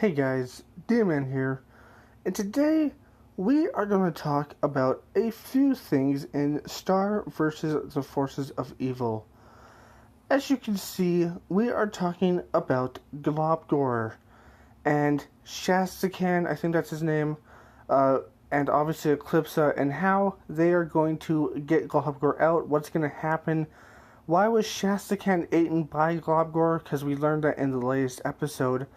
Hey guys, D-Man here, and today we are going to talk about a few things in Star versus the Forces of Evil. As you can see, we are talking about Globgor and Shastacan, I think that's his name, and obviously Eclipsa, and how they are going to get Globgor out, what's going to happen. Why was Shastacan eaten by Globgor? Because we learned that in the latest episode.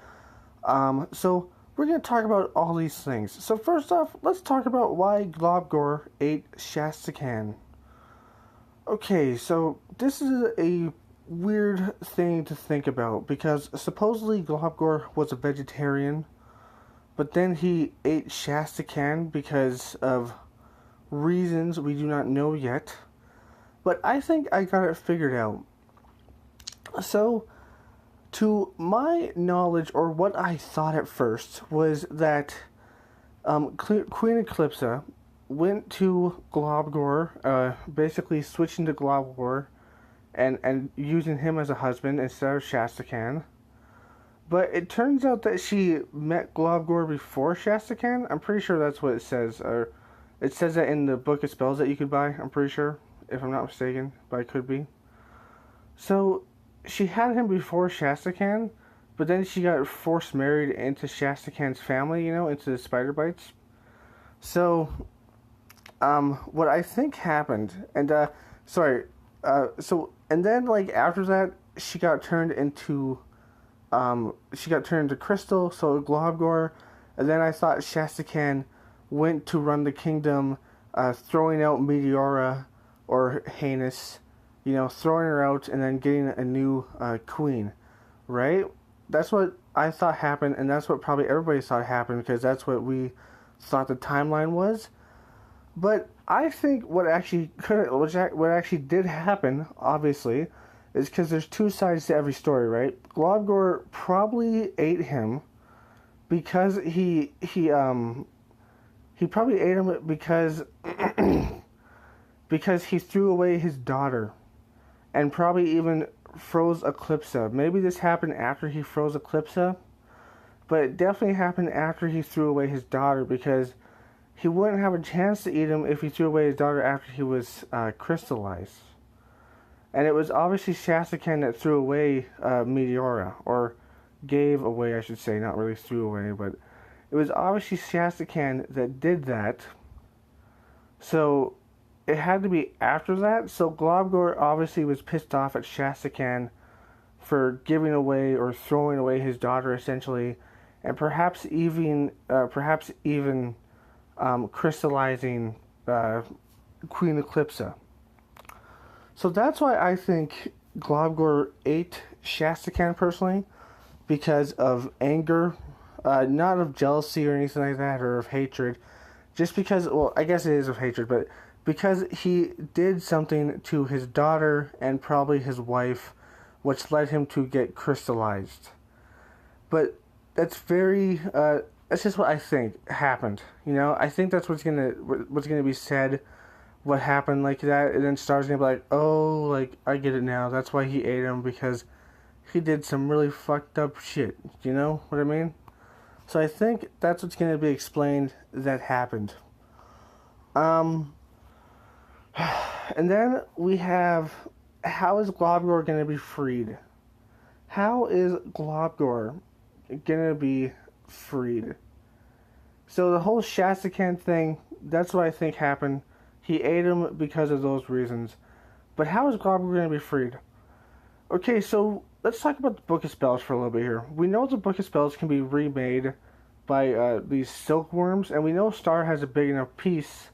So we're going to talk about all these things. So first off, let's talk about why Globgor ate Shastacan. Okay, so this is a weird thing to think about because supposedly Globgor was a vegetarian, but then he ate Shastacan because of reasons we do not know yet. But I think I got it figured out. So, to my knowledge, or what I thought at first, was that Queen Eclipsa went to Globgor, basically switching to Globgor and using him as a husband instead of Shastacan. But it turns out that she met Globgor before Shastacan. I'm pretty sure that's what it says. Or it says that in the book of spells that you could buy, I'm pretty sure, if I'm not mistaken, but I could be. So, she had him before Shastacan, but then she got forced married into Shastacan's family, into the Spider Bites. So, what I think happened, and, and then, after that, she got turned into Crystal, so Globgor, and then I thought Shastacan went to run the kingdom, throwing out Meteora, or Heinous, throwing her out and then getting a new queen, right? That's what I thought happened, and that's what probably everybody thought happened because that's what we thought the timeline was. But I think what actually did happen, obviously, is because there's two sides to every story, right? Globgor probably ate him because he probably ate him because because he threw away his daughter. And probably even froze Eclipsa. Maybe this happened after he froze Eclipsa, but it definitely happened after he threw away his daughter because he wouldn't have a chance to eat him if he threw away his daughter after he was crystallized. And it was obviously Shastacan that threw away Meteora, or gave away, I should say, not really threw away, but it was obviously Shastacan that did that. So it had to be after that, so Globgor obviously was pissed off at Shastacan for giving away or throwing away his daughter, essentially, and perhaps even crystallizing Queen Eclipsa. So that's why I think Globgor ate Shastacan personally, because of anger, not of jealousy or anything like that, or of hatred, just because, well, I guess it is of hatred, but because he did something to his daughter and probably his wife, which led him to get crystallized. But that's that's just what I think happened. I think that's what's gonna be said. What happened like that, and then Star's gonna be like, oh, I get it now. That's why he ate him, because he did some really fucked up shit. You know what I mean? So I think that's what's gonna be explained that happened. And then we have, how is Globgor going to be freed? How is Globgor going to be freed? So the whole Shastacan thing, that's what I think happened. He ate him because of those reasons. But how is Globgor going to be freed? Okay, so let's talk about the Book of Spells for a little bit here. We know the Book of Spells can be remade by these silkworms, and we know Star has a big enough piece.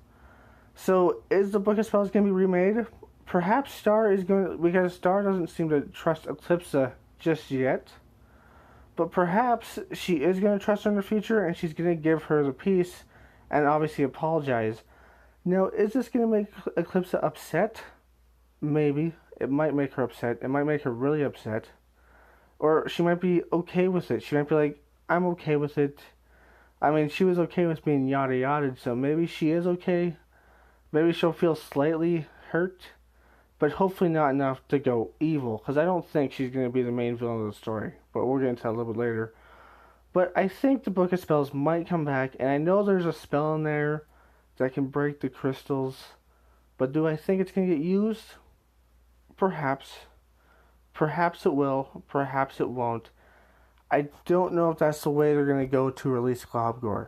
So, is the Book of Spells going to be remade? Perhaps Star is going to, because Star doesn't seem to trust Eclipsa just yet. But perhaps she is going to trust her in the future, and she's going to give her the piece, and obviously apologize. Now, is this going to make Eclipsa upset? Maybe. It might make her upset. It might make her really upset. Or she might be okay with it. She might be like, I'm okay with it. I mean, she was okay with being yada yada, so maybe she is okay. Maybe she'll feel slightly hurt, but hopefully not enough to go evil, because I don't think she's going to be the main villain of the story, but we'll get into that a little bit later. But I think the Book of Spells might come back, and I know there's a spell in there that can break the crystals. But do I think it's going to get used? Perhaps. Perhaps it will. Perhaps it won't. I don't know if that's the way they're going to go to release Globgor.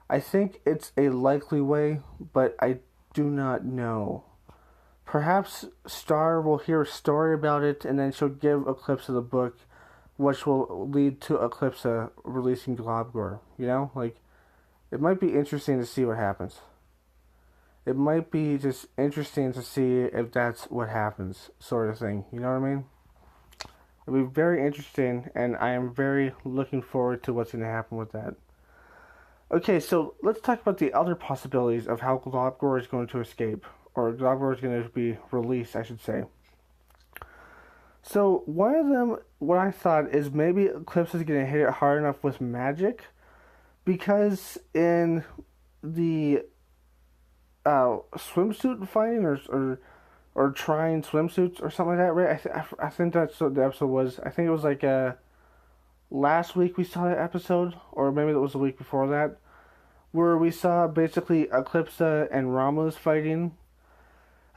I think it's a likely way, but I do not know. Perhaps Star will hear a story about it, and then she'll give Eclipsa the book, which will lead to Eclipsa releasing Globgor. You know, like, it might be interesting to see what happens. It might be just interesting to see if that's what happens, sort of thing. You know what I mean? It'll be very interesting, and I am very looking forward to what's going to happen with that. Okay, so let's talk about the other possibilities of how Globgor is going to escape, or Globgor is going to be released, I should say. So one of them, what I thought is maybe Eclipse is going to hit it hard enough with magic, because in the swimsuit fighting or trying swimsuits or something like that, right? I think that's what the episode was. I think it was like last week we saw that episode, or maybe it was the week before that, where we saw basically Eclipsa and Romulus fighting.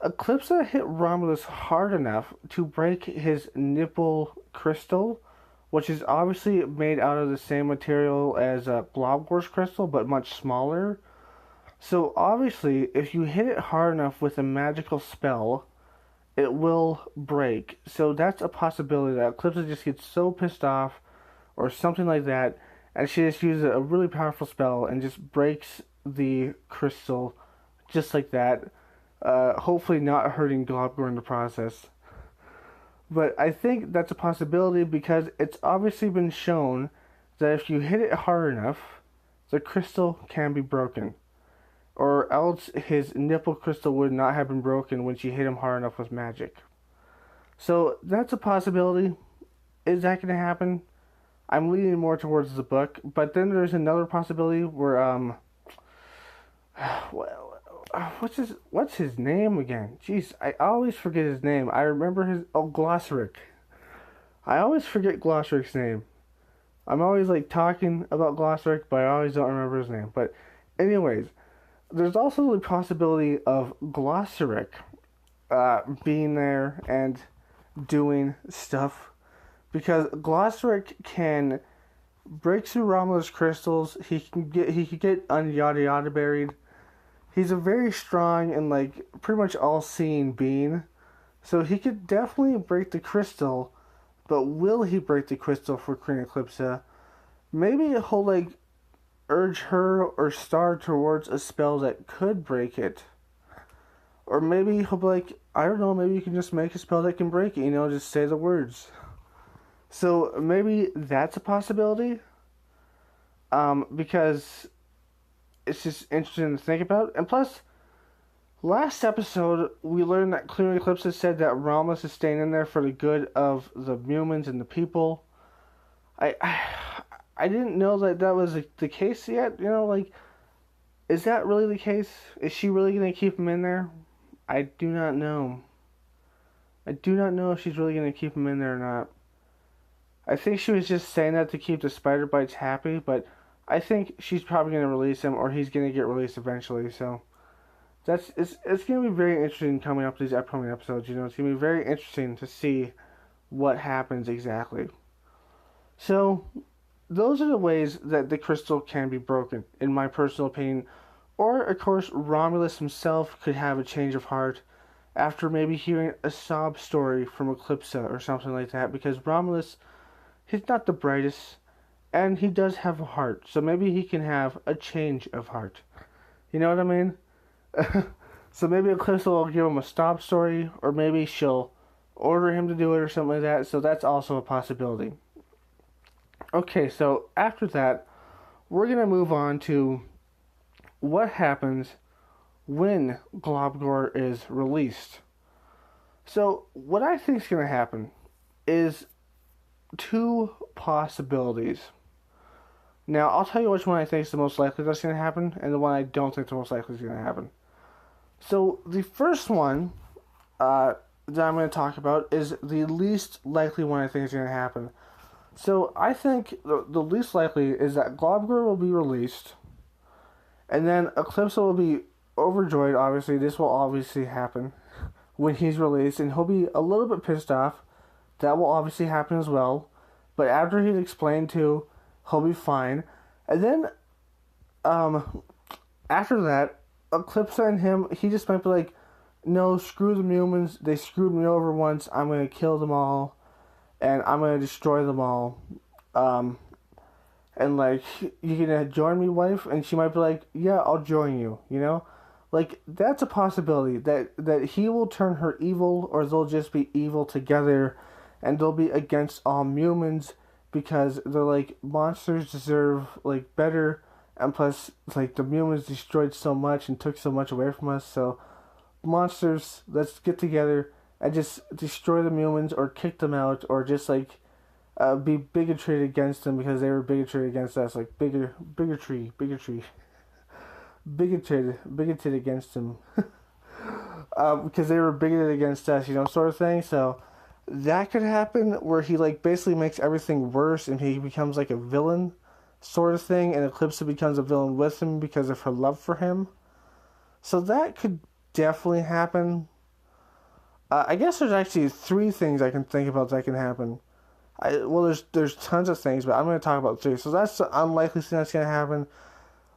Eclipsa hit Romulus hard enough to break his nipple crystal, which is obviously made out of the same material as Globgor's crystal, but much smaller. So obviously, if you hit it hard enough with a magical spell, it will break. So that's a possibility that Eclipsa just gets so pissed off, or something like that, and she just uses a really powerful spell and just breaks the crystal just like that. Hopefully not hurting Globgor in the process. But I think that's a possibility because it's obviously been shown that if you hit it hard enough, the crystal can be broken. Or else his nipple crystal would not have been broken when she hit him hard enough with magic. So that's a possibility. Is that going to happen? I'm leaning more towards the book, but then there's another possibility where what's his name again? Jeez, I always forget his name. I remember his glossaryck. I always forget Glossaryck's name. I'm always like talking about Glossaryck, but I always don't remember his name. But anyways, there's also the possibility of Glossaryck being there and doing stuff, because Glossaryck can break through Romulus crystals. He can get yada yada buried. He's a very strong and like pretty much all-seeing being, so he could definitely break the crystal. But will he break the crystal for Queen Eclipsa? Maybe he'll like urge her or Star towards a spell that could break it. Or maybe he'll be like, I don't know, maybe you can just make a spell that can break it, just say the words. So maybe that's a possibility. Because it's just interesting to think about. And plus, last episode, we learned that Queen Eclipsa said that Romulus is staying in there for the good of the Mewmans and the people. I didn't know that was the case yet. Is that really the case? Is she really going to keep him in there? I do not know. I do not know if she's really going to keep him in there or not. I think she was just saying that to keep the spider bites happy, but I think she's probably going to release him, or he's going to get released eventually. So it's going to be very interesting coming up to these upcoming episodes. It's going to be very interesting to see what happens exactly. So those are the ways that the crystal can be broken, in my personal opinion. Or, of course, Romulus himself could have a change of heart after maybe hearing a sob story from Eclipsa or something like that, because Romulus, he's not the brightest, and he does have a heart, so maybe he can have a change of heart. You know what I mean? So maybe Eclipsa will give him a sob story, or maybe she'll order him to do it or something like that, so that's also a possibility. Okay, so after that, we're going to move on to what happens when Globgor is released. So what I think is going to happen is two possibilities. Now, I'll tell you which one I think is the most likely that's going to happen, and the one I don't think the most likely is going to happen. So the first one that I'm going to talk about is the least likely one I think is going to happen. So I think the least likely is that Globgor will be released, and then Eclipsa will be overjoyed. Obviously, this will obviously happen when he's released, and he'll be a little bit pissed off. That will obviously happen as well. But after he's explained to, he'll be fine. And then, um, after that, Eclipsa and him, he just might be like, no, screw the Mewmans. They screwed me over once. I'm going to kill them all. And I'm going to destroy them all. Um, and like, you gonna join me, wife? And she might be like, yeah, I'll join you, you know? Like, that's a possibility, that he will turn her evil, or they'll just be evil together, and they'll be against all humans, because they're like, monsters deserve, like, better, and plus, like, the humans destroyed so much and took so much away from us, so, monsters, let's get together and just destroy the humans, or kick them out, or just, like, be bigotry against them because they were bigotry against us, like bigotry, bigoted against them, because they were bigoted against us, you know, sort of thing. So that could happen where he like basically makes everything worse and he becomes like a villain, sort of thing, and Eclipsa becomes a villain with him because of her love for him. So that could definitely happen. I guess there's actually three things I can think about that can happen. There's tons of things, but I'm going to talk about three. So that's the unlikely thing that's going to happen.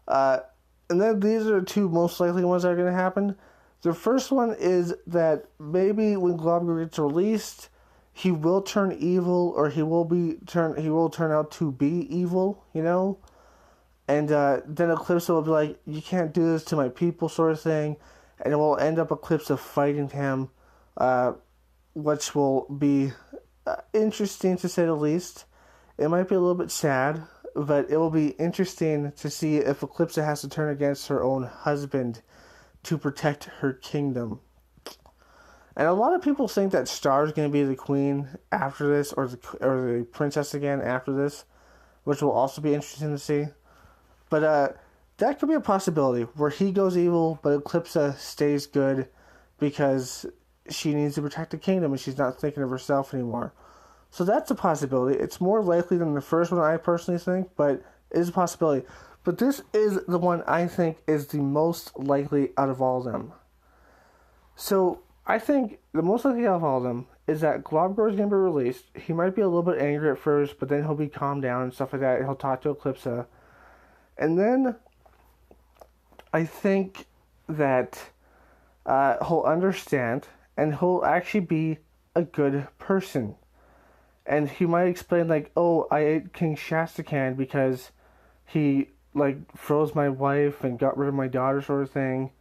And then these are the two most likely ones that are going to happen. The first one is that maybe when Globgor gets released, he will turn evil, or he will turn out to be evil, you know? And then Eclipsa will be like, you can't do this to my people, sort of thing. And it will end up Eclipsa fighting him, which will be interesting to say the least. It might be a little bit sad, but it will be interesting to see if Eclipsa has to turn against her own husband to protect her kingdom. And a lot of people think that Star is going to be the queen after this, or the princess again after this, which will also be interesting to see. But that could be a possibility where he goes evil, but Eclipsa stays good because she needs to protect the kingdom and she's not thinking of herself anymore. So that's a possibility. It's more likely than the first one, I personally think, but it is a possibility. But this is the one I think is the most likely out of all of them. So I think the most likely out of all of them is that Globgor is going to be released. He might be a little bit angry at first, but then he'll be calmed down and stuff like that. He'll talk to Eclipsa. And then I think that he'll understand and he'll actually be a good person. And he might explain, like, oh, I ate King Shastacan because he, like, froze my wife and got rid of my daughter, sort of thing.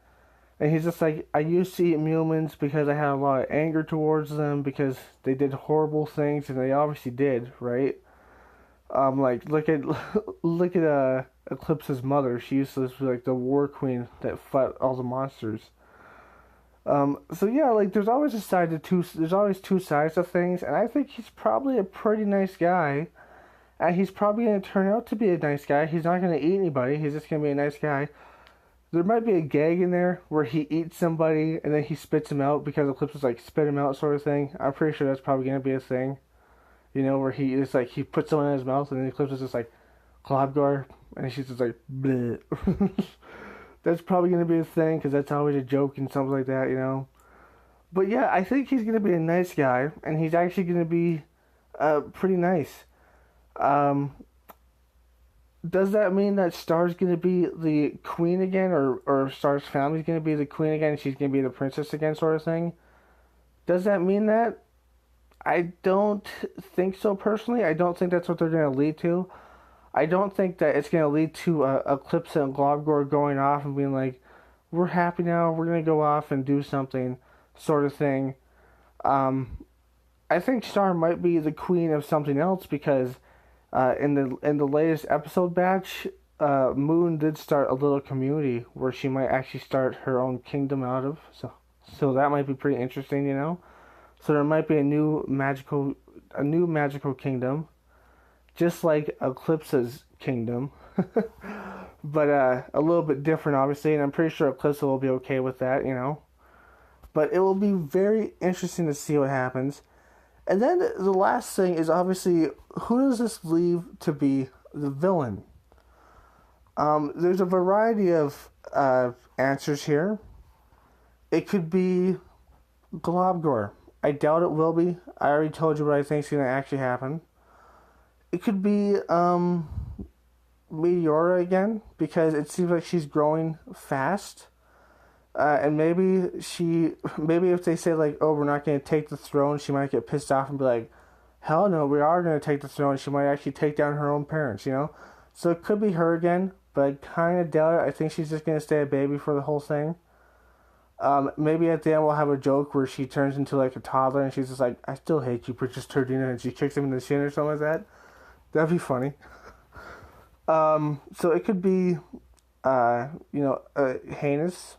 And he's just like, I used to eat Mewmans because I had a lot of anger towards them because they did horrible things, and they obviously did, right? Like, look at Eclipsa's mother. She used to be, like, the war queen that fought all the monsters. So yeah, like, there's always there's always two sides to things, and I think he's probably a pretty nice guy, and he's probably going to turn out to be a nice guy. He's not going to eat anybody, he's just going to be a nice guy. There might be a gag in there where he eats somebody, and then he spits him out because Eclipsa's like, spit him out, sort of thing. I'm pretty sure that's probably going to be a thing, you know, where he puts someone in his mouth, and then Eclipsa's just like, Globgor, and she's just like, bleh. That's probably going to be a thing, because that's always a joke and something like that, you know. But yeah, I think he's going to be a nice guy, and he's actually going to be pretty nice. Does that mean that Star's going to be the queen again, or Star's family's going to be the queen again, and she's going to be the princess again, sort of thing? Does that mean that? I don't think so, personally. I don't think that's what they're going to lead to. I don't think that it's going to lead to Eclipsa and Globgor going off and being like, we're happy now, we're going to go off and do something, sort of thing. I think Star might be the queen of something else because in the latest episode batch, Moon did start a little community where she might actually start her own kingdom out of. So that might be pretty interesting, you know. So there might be a new magical kingdom, just like Eclipsa's kingdom, but a little bit different, obviously, and I'm pretty sure Eclipsa will be okay with that, you know. But it will be very interesting to see what happens. And then the last thing is obviously, who does this leave to be the villain? There's a variety of answers here. It could be Globgor. I doubt it will be. I already told you what I think is going to actually happen. It could be Meteora again, because it seems like she's growing fast. And maybe if they say like, oh, we're not going to take the throne, she might get pissed off and be like, hell no, we are going to take the throne. She might actually take down her own parents, you know? So it could be her again, but I kind of doubt it. I think she's just going to stay a baby for the whole thing. Maybe at the end we'll have a joke where she turns into like a toddler and she's just like, I still hate you, Princess Turdina, and she kicks him in the shin or something like that. That'd be funny. So it could be, heinous.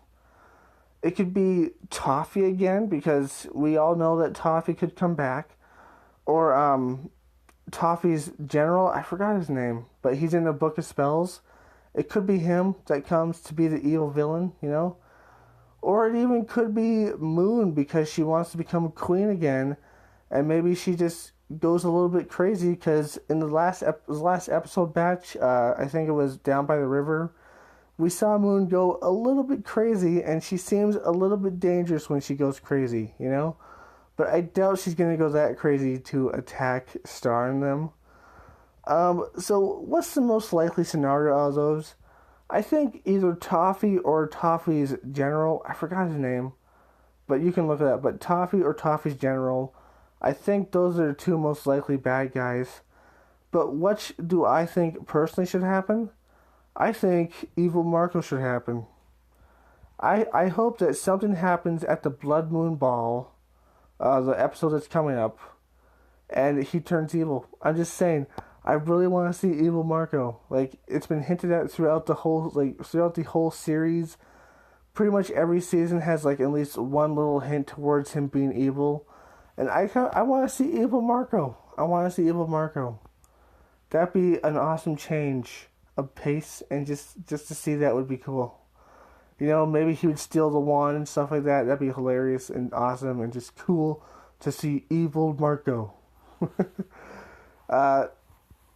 It could be Toffee again, because we all know that Toffee could come back. Or, Toffee's general, I forgot his name, but he's in the Book of Spells. It could be him that comes to be the evil villain, you know? Or it even could be Moon, because she wants to become queen again, and maybe she just goes a little bit crazy, because in the last episode batch, I think it was Down by the River, we saw Moon go a little bit crazy, and she seems a little bit dangerous when she goes crazy, you know? But I doubt she's going to go that crazy to attack Star and them. So what's the most likely scenario out of those? I think either Toffee or Toffee's general, I forgot his name, but you can look it up, but Toffee or Toffee's general, I think those are the two most likely bad guys. But what do I think personally should happen? I think Evil Marco should happen. I hope that something happens at the Blood Moon Ball, the episode that's coming up, and he turns evil. I'm just saying, I really want to see Evil Marco. Like, it's been hinted at throughout the whole series. Pretty much every season has like at least one little hint towards him being evil, and I want to see Evil Marco. I want to see Evil Marco. That'd be an awesome change of pace, and just to see that would be cool. You know, maybe he would steal the wand and stuff like that. That'd be hilarious and awesome and just cool to see Evil Marco.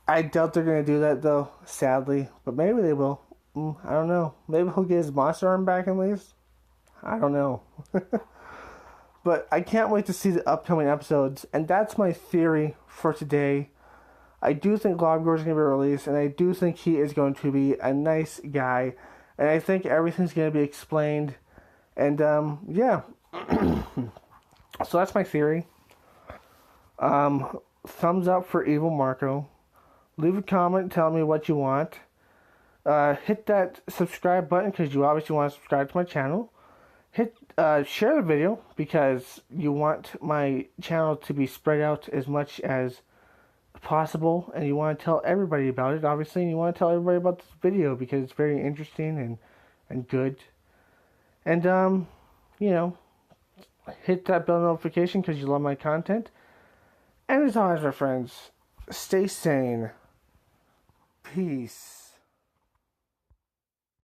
I doubt they're going to do that, though, sadly. But maybe they will. I don't know. Maybe he'll get his monster arm back at least. I don't know. But I can't wait to see the upcoming episodes. And that's my theory for today. I do think Globgor is going to be released, and I do think he is going to be a nice guy, and I think everything's going to be explained, and, yeah. So that's my theory. Thumbs up for Evil Marco. Leave a comment, tell me what you want. Hit that subscribe button, because you obviously want to subscribe to my channel. Share the video, because you want my channel to be spread out as much as possible, and you want to tell everybody about it, obviously, and you want to tell everybody about this video because it's very interesting and good. And hit that bell notification because you love my content. And as always, my friends, stay sane. Peace.